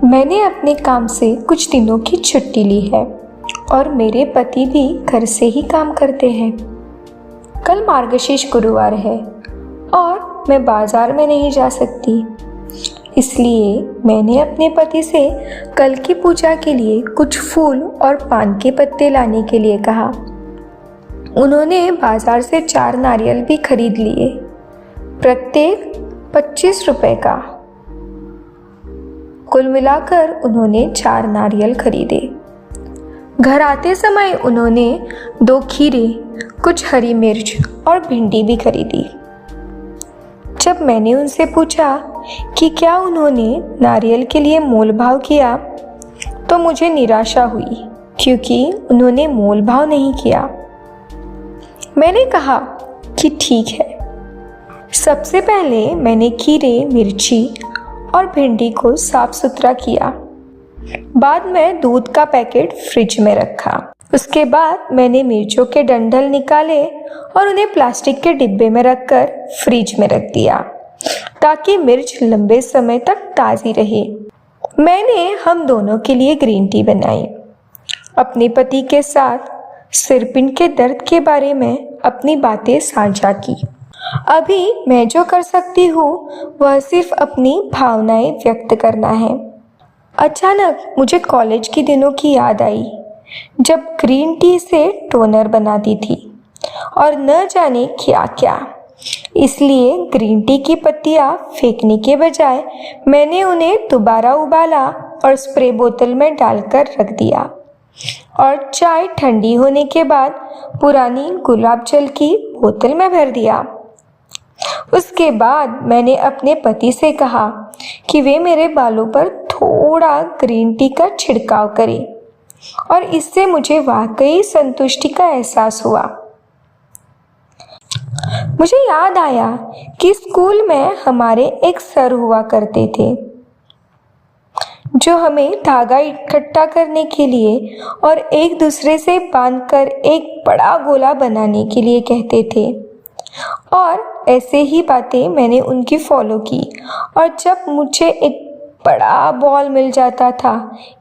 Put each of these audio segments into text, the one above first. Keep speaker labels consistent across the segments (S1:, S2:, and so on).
S1: मैंने अपने काम से कुछ दिनों की छुट्टी ली है और मेरे पति भी घर से ही काम करते हैं। कल मार्गशीर्ष गुरुवार है और मैं बाजार में नहीं जा सकती, इसलिए मैंने अपने पति से कल की पूजा के लिए कुछ फूल और पान के पत्ते लाने के लिए कहा। उन्होंने बाजार से 4 नारियल भी खरीद लिए, प्रत्येक 25 रुपए का। कुल मिलाकर उन्होंने 4 नारियल खरीदे। घर आते समय उन्होंने 2 खीरे, कुछ हरी मिर्च और भिंडी भी खरीदी। जब मैंने उनसे पूछा कि क्या उन्होंने नारियल के लिए मोल भाव किया, तो मुझे निराशा हुई क्योंकि उन्होंने मोल भाव नहीं किया। मैंने कहा कि ठीक है। सबसे पहले मैंने खीरे, मिर्ची और भिंडी को साफ सुथरा किया। बाद में दूध का पैकेट फ्रिज में रखा। उसके बाद मैंने मिर्चों के डंठल निकाले और उन्हें प्लास्टिक के डिब्बे में रखकर फ्रिज में रख दिया ताकि मिर्च लंबे समय तक ताज़ी रहे। मैंने हम दोनों के लिए ग्रीन टी बनाई। अपने पति के साथ सिरपिन के दर्द के बारे में अपनी बातें साझा की। अभी मैं जो कर सकती हूँ वह सिर्फ अपनी भावनाएं व्यक्त करना है। अचानक मुझे कॉलेज के दिनों की याद आई जब ग्रीन टी से टोनर बनाती थी और न जाने क्या क्या। इसलिए ग्रीन टी की पत्तियाँ फेंकने के बजाय मैंने उन्हें दोबारा उबाला और स्प्रे बोतल में डालकर रख दिया और चाय ठंडी होने के बाद पुरानी गुलाब जल की बोतल में भर दिया। उसके बाद मैंने अपने पति से कहा कि वे मेरे बालों पर थोड़ा ग्रीन टी का छिड़काव करें और इससे मुझे वाकई संतुष्टि का एहसास हुआ। मुझे याद आया कि स्कूल में हमारे एक सर हुआ करते थे जो हमें धागा इकट्ठा करने के लिए और एक दूसरे से बांधकर एक बड़ा गोला बनाने के लिए कहते थे, और ऐसे ही बातें मैंने उनकी फॉलो की। और जब मुझे एक बड़ा बॉल मिल जाता था,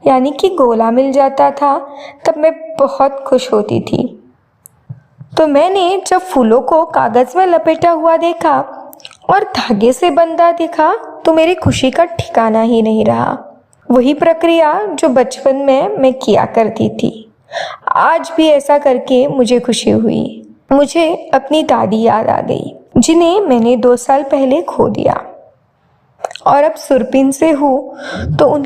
S1: यानी कि गोला मिल जाता था, तब मैं बहुत खुश होती थी। तो मैंने जब फूलों को कागज़ में लपेटा हुआ देखा और धागे से बंधा देखा तो मेरी खुशी का ठिकाना ही नहीं रहा। वही प्रक्रिया जो बचपन में मैं किया करती थी। आज भी ऐसा करके मुझे खुशी हुई। मुझे अपनी दादी याद आ गई जिन्हें मैंने 2 साल पहले खो दिया और अब सुरपिन से हूँ तो उन